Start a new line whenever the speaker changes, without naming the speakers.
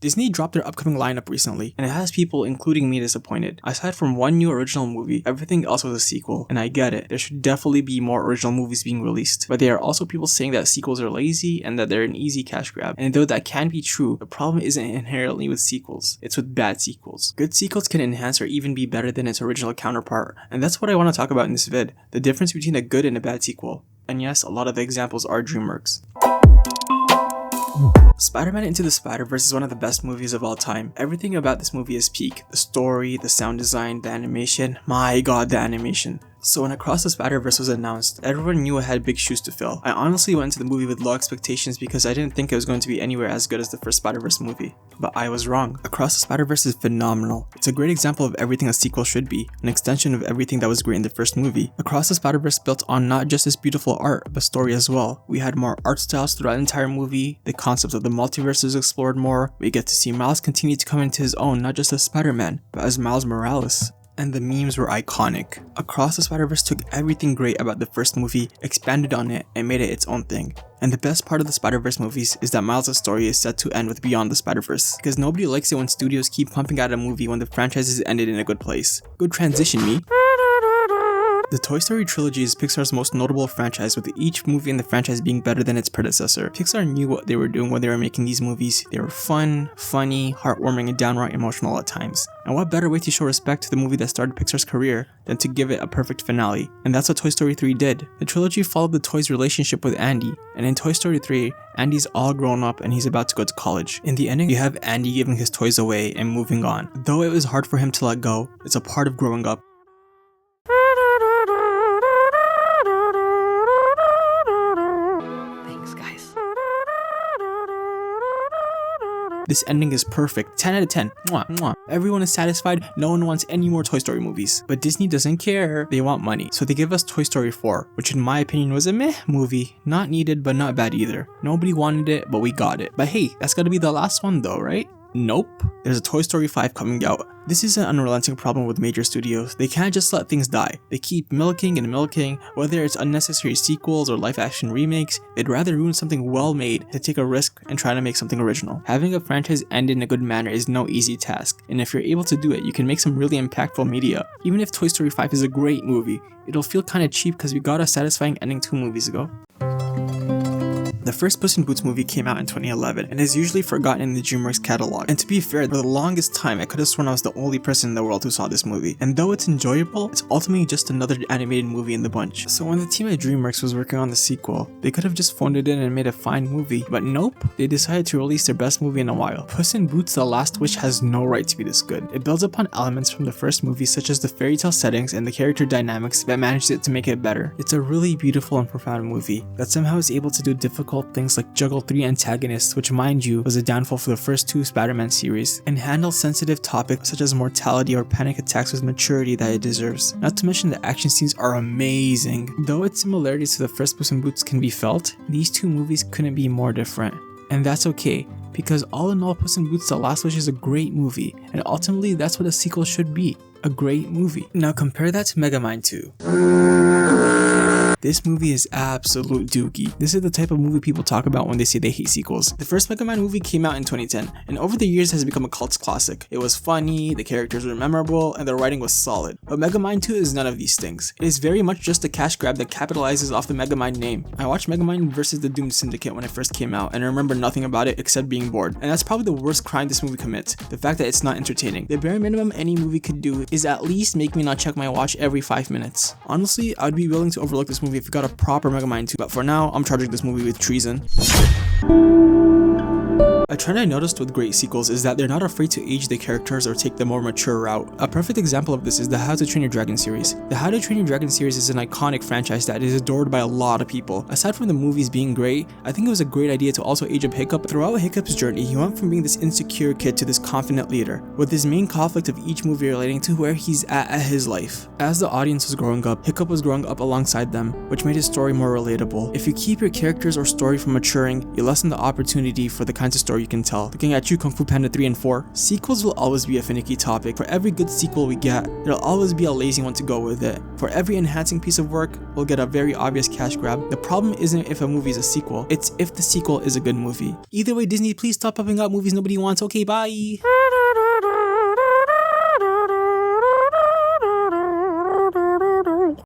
Disney dropped their upcoming lineup recently, and it has people, including me, disappointed. Aside from one new original movie, everything else was a sequel, and I get it. There should definitely be more original movies being released, but there are also people saying that sequels are lazy and that they're an easy cash grab. And though that can be true, the problem isn't inherently with sequels, it's with bad sequels. Good sequels can enhance or even be better than its original counterpart, and that's what I want to talk about in this vid, the difference between a good and a bad sequel. And yes, a lot of the examples are DreamWorks. Spider-Man Into the Spider-Verse is one of the best movies of all time. Everything about this movie is peak. The story, the sound design, the animation. My god, the animation. So when Across the Spider-Verse was announced, everyone knew it had big shoes to fill. I honestly went into the movie with low expectations because I didn't think it was going to be anywhere as good as the first Spider-Verse movie. But I was wrong. Across the Spider-Verse is phenomenal. It's a great example of everything a sequel should be, an extension of everything that was great in the first movie. Across the Spider-Verse built on not just this beautiful art, but story as well. We had more art styles throughout the entire movie, the concept of the multiverse is explored more, we get to see Miles continue to come into his own not just as Spider-Man, but as Miles Morales. And the memes were iconic. Across the Spider-Verse took everything great about the first movie, expanded on it, and made it its own thing. And the best part of the Spider-Verse movies is that Miles' story is set to end with Beyond the Spider-Verse, because nobody likes it when studios keep pumping out a movie when the franchise is ended in a good place. Good transition, me. The Toy Story trilogy is Pixar's most notable franchise, with each movie in the franchise being better than its predecessor. Pixar knew what they were doing when they were making these movies. They were fun, funny, heartwarming, and downright emotional at times. And what better way to show respect to the movie that started Pixar's career than to give it a perfect finale? And that's what Toy Story 3 did. The trilogy followed the toy's relationship with Andy, and in Toy Story 3, Andy's all grown up and he's about to go to college. In the ending, you have Andy giving his toys away and moving on. Though it was hard for him to let go, it's a part of growing up. This ending is perfect. 10 out of 10. Mwah, mwah. Everyone is satisfied. No one wants any more Toy Story movies. But Disney doesn't care. They want money. So they give us Toy Story 4, which in my opinion was a meh movie. Not needed, but not bad either. Nobody wanted it, but we got it. But hey, that's gotta be the last one though, right? Nope. There's a Toy Story 5 coming out. This is an unrelenting problem with major studios. They can't just let things die. They keep milking and milking, whether it's unnecessary sequels or live-action remakes. They'd rather ruin something well-made than take a risk and try to make something original. Having a franchise end in a good manner is no easy task, and if you're able to do it, you can make some really impactful media. Even if Toy Story 5 is a great movie, it'll feel kinda cheap because we got a satisfying ending 2 movies ago. The first Puss in Boots movie came out in 2011 and is usually forgotten in the DreamWorks catalog. And to be fair, for the longest time I could have sworn I was the only person in the world who saw this movie. And though it's enjoyable, it's ultimately just another animated movie in the bunch. So when the team at DreamWorks was working on the sequel, they could have just phoned it in and made a fine movie. But nope, they decided to release their best movie in a while. Puss in Boots: The Last Wish has no right to be this good. It builds upon elements from the first movie such as the fairy tale settings and the character dynamics that manages it to make it better. It's a really beautiful and profound movie that somehow is able to do difficult things like juggle 3 antagonists, which mind you was a downfall for the first 2 Spider-Man series, and handle sensitive topics such as mortality or panic attacks with maturity that it deserves. Not to mention the action scenes are amazing. Though its similarities to the first Puss in Boots can be felt, these 2 movies couldn't be more different. And that's okay, because all in all, Puss in Boots: The Last Wish is a great movie, and ultimately that's what a sequel should be. A great movie. Now compare that to Megamind 2. This movie is absolute dookie. This is the type of movie people talk about when they say they hate sequels. The first Megamind movie came out in 2010, and over the years has become a cult classic. It was funny, the characters were memorable, and the writing was solid. But Megamind 2 is none of these things. It is very much just a cash grab that capitalizes off the Megamind name. I watched Megamind vs. the Doomed Syndicate when it first came out, and I remember nothing about it except being bored. And that's probably the worst crime this movie commits, the fact that it's not entertaining. The bare minimum any movie could do is at least make me not check my watch every 5 minutes. Honestly, I'd be willing to overlook this movie if it got a proper Megamind 2, but for now, I'm charging this movie with treason. A trend I noticed with great sequels is that they're not afraid to age the characters or take the more mature route. A perfect example of this is the How to Train Your Dragon series. The How to Train Your Dragon series is an iconic franchise that is adored by a lot of people. Aside from the movies being great, I think it was a great idea to also age up Hiccup. Throughout Hiccup's journey, he went from being this insecure kid to this confident leader, with his main conflict of each movie relating to where he's at his life. As the audience was growing up, Hiccup was growing up alongside them, which made his story more relatable. If you keep your characters or story from maturing, you lessen the opportunity for the kinds of stories story you can tell. Looking at you, Kung Fu Panda 3 and 4, sequels will always be a finicky topic. For every good sequel we get, there'll always be a lazy one to go with it. For every enhancing piece of work, we'll get a very obvious cash grab. The problem isn't if a movie is a sequel, it's if the sequel is a good movie. Either way, Disney, please stop popping out movies nobody wants. Okay, bye!